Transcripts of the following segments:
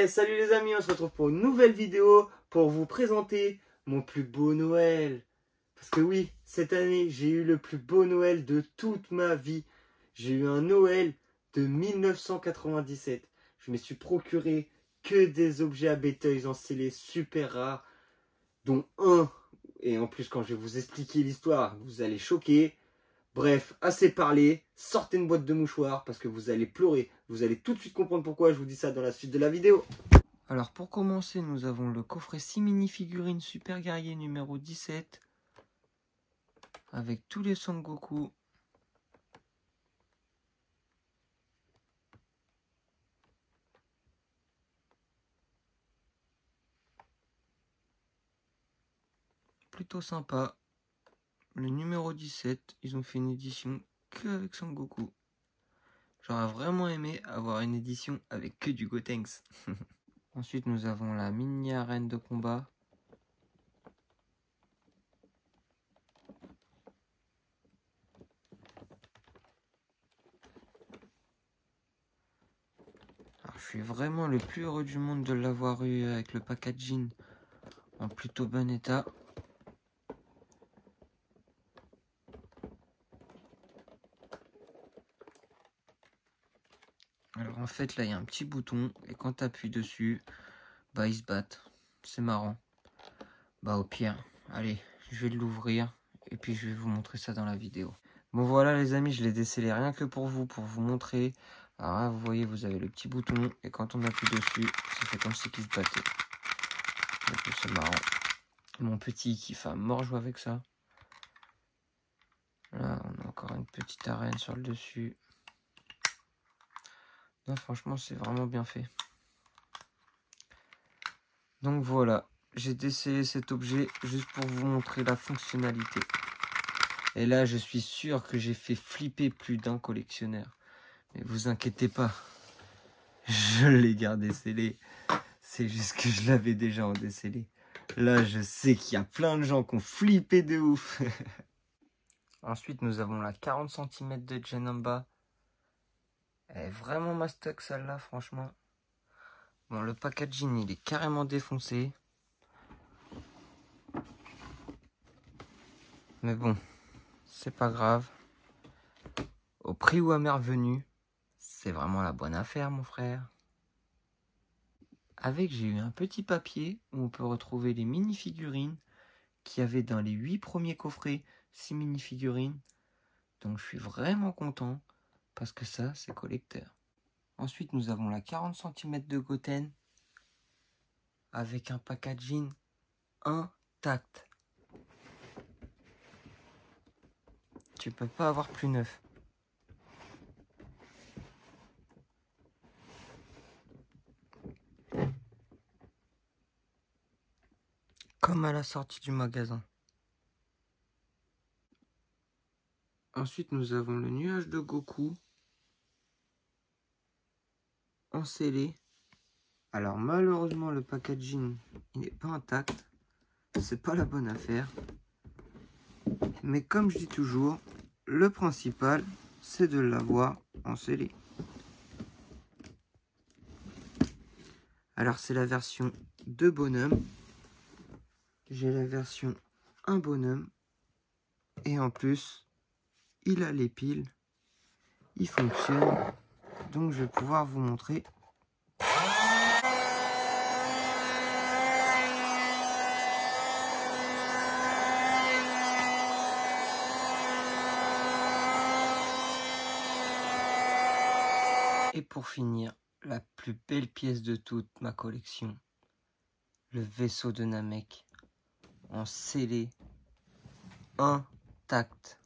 Salut les amis, on se retrouve pour une nouvelle vidéo pour vous présenter mon plus beau Noël. Parce que oui, cette année, j'ai eu le plus beau Noël de toute ma vie. J'ai eu un Noël de 1997. Je me suis procuré que des objets à Bétheuil scellés super rares, dont un, et en plus quand je vais vous expliquer l'histoire, vous allez choquer. Bref, assez parlé, sortez une boîte de mouchoirs parce que vous allez pleurer. Vous allez tout de suite comprendre pourquoi je vous dis ça dans la suite de la vidéo. Alors pour commencer, nous avons le coffret 6 mini-figurines Super Guerrier numéro 17 avec tous les Son Goku. Plutôt sympa. Le numéro 17, ils ont fait une édition que avec Son Goku. J'aurais vraiment aimé avoir une édition avec que du Gotenks. Ensuite, nous avons la mini arène de combat. Alors, je suis vraiment le plus heureux du monde de l'avoir eu avec le packaging en plutôt bon état. Alors en fait là il y a un petit bouton et quand tu appuies dessus, bah ils se battent. C'est marrant. Bah au pire, allez, je vais l'ouvrir et puis je vais vous montrer ça dans la vidéo. Bon voilà les amis, je l'ai décellé rien que pour vous montrer. Alors là vous voyez, vous avez le petit bouton et quand on appuie dessus, ça fait comme si qu'il se battait. Donc c'est marrant. Mon petit kiffe à mort jouer avec ça. Là on a encore une petite arène sur le dessus. Non, franchement, c'est vraiment bien fait. Donc voilà, j'ai décellé cet objet juste pour vous montrer la fonctionnalité. Et là, je suis sûr que j'ai fait flipper plus d'un collectionneur. Mais vous inquiétez pas, je l'ai gardé scellé. C'est juste que je l'avais déjà en décellé. Là, je sais qu'il y a plein de gens qui ont flippé de ouf. Ensuite, nous avons la 40 cm de Janemba. Elle est vraiment mastoc celle-là, franchement. Bon, le packaging, il est carrément défoncé. Mais bon, c'est pas grave. Au prix où à mervenu, c'est vraiment la bonne affaire, mon frère. Avec, j'ai eu un petit papier où on peut retrouver les mini-figurines qu'il y avait dans les 8 premiers coffrets, 6 mini-figurines. Donc je suis vraiment content parce que ça, c'est collecteur. Ensuite, nous avons la 40 cm de Goten avec un packaging intact. Tu peux pas avoir plus neuf. Comme à la sortie du magasin. Ensuite, nous avons le nuage de Goku scellé. Alors malheureusement, le packaging il n'est pas intact. C'est pas la bonne affaire. Mais comme je dis toujours, le principal, c'est de l'avoir scellé. Alors c'est la version 2 bonhommes. J'ai la version 1 bonhomme. Et en plus, il a les piles. Il fonctionne. Donc je vais pouvoir vous montrer. Et pour finir, la plus belle pièce de toute ma collection. Le vaisseau de Namek. En scellé. Intact.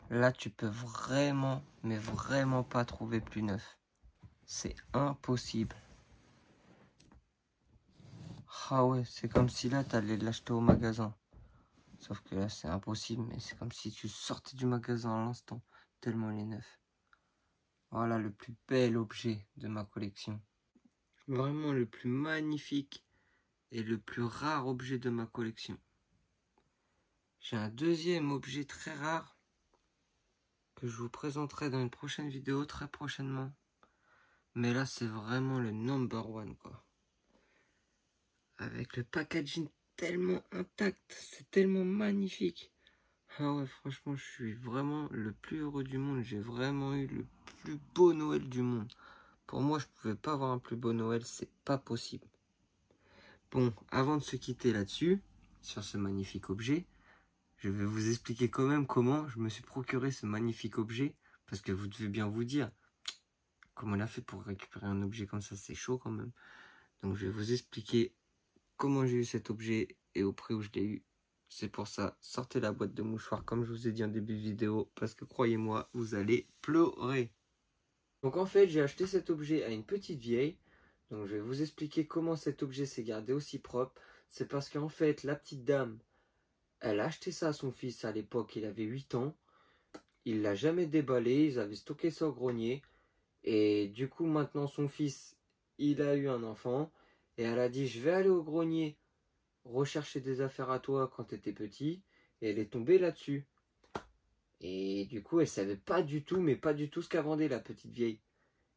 Là, tu peux vraiment, mais vraiment pas trouver plus neuf. C'est impossible. Ah ouais, c'est comme si là, tu allais l'acheter au magasin. Sauf que là, c'est impossible, mais c'est comme si tu sortais du magasin à l'instant, tellement il est neuf. Voilà le plus bel objet de ma collection. Vraiment le plus magnifique et le plus rare objet de ma collection. J'ai un deuxième objet très rare que je vous présenterai dans une prochaine vidéo très prochainement. Mais là, c'est vraiment le number one, quoi. Avec le packaging tellement intact, c'est tellement magnifique. Ah ouais, franchement, je suis vraiment le plus heureux du monde. J'ai vraiment eu le plus beau Noël du monde. Pour moi, je pouvais pas avoir un plus beau Noël, c'est pas possible. Bon, avant de se quitter là-dessus, sur ce magnifique objet, je vais vous expliquer quand même comment je me suis procuré ce magnifique objet. Parce que vous devez bien vous dire, comment on a fait pour récupérer un objet comme ça, c'est chaud quand même. Donc je vais vous expliquer comment j'ai eu cet objet et au prix où je l'ai eu. C'est pour ça, sortez la boîte de mouchoirs comme je vous ai dit en début de vidéo, parce que croyez-moi, vous allez pleurer. Donc en fait, j'ai acheté cet objet à une petite vieille. Donc je vais vous expliquer comment cet objet s'est gardé aussi propre. C'est parce qu'en fait, la petite dame, elle a acheté ça à son fils à l'époque, il avait 8 ans. Il l'a jamais déballé, ils avaient stocké ça au grenier. Et du coup, maintenant, son fils, il a eu un enfant. Et elle a dit, je vais aller au grenier rechercher des affaires à toi quand tu étais petit. Et elle est tombée là-dessus. Et du coup, elle savait pas du tout, mais pas du tout ce qu'elle vendait, la petite vieille.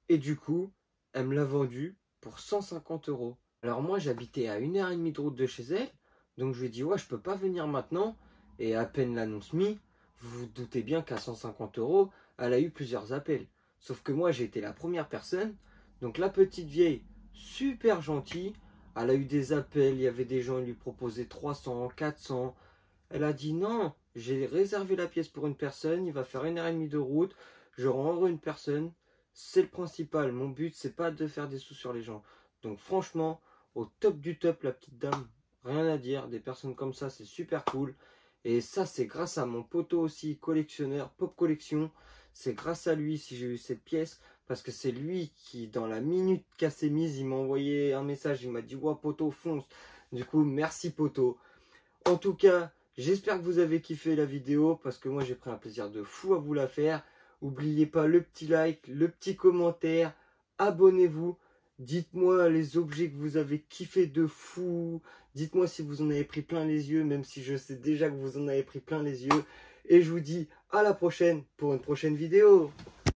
Et du coup, elle me l'a vendu pour 150 euros. Alors moi, j'habitais à 1h30 de route de chez elle. Donc je lui ai dit, ouais, je peux pas venir maintenant. Et à peine l'annonce mis, vous vous doutez bien qu'à 150 euros, elle a eu plusieurs appels. Sauf que moi, j'ai été la première personne. Donc la petite vieille, super gentille, elle a eu des appels, il y avait des gens qui lui proposaient 300, 400. Elle a dit non, j'ai réservé la pièce pour une personne, il va faire 1h30 de route, je rends une personne. C'est le principal, mon but, c'est pas de faire des sous sur les gens. Donc franchement, au top du top, la petite dame, rien à dire, des personnes comme ça, c'est super cool. Et ça, c'est grâce à mon poteau aussi, collectionneur, Pop Collection. C'est grâce à lui si j'ai eu cette pièce, parce que c'est lui qui, dans la minute qu'elle s'est mise, il m'a envoyé un message, il m'a dit « Ouais, poteau, fonce !» Du coup, merci poteau. En tout cas, j'espère que vous avez kiffé la vidéo, parce que moi, j'ai pris un plaisir de fou à vous la faire. N'oubliez pas le petit like, le petit commentaire, abonnez-vous. Dites-moi les objets que vous avez kiffé de fou. Dites-moi si vous en avez pris plein les yeux, même si je sais déjà que vous en avez pris plein les yeux. Et je vous dis à la prochaine pour une prochaine vidéo.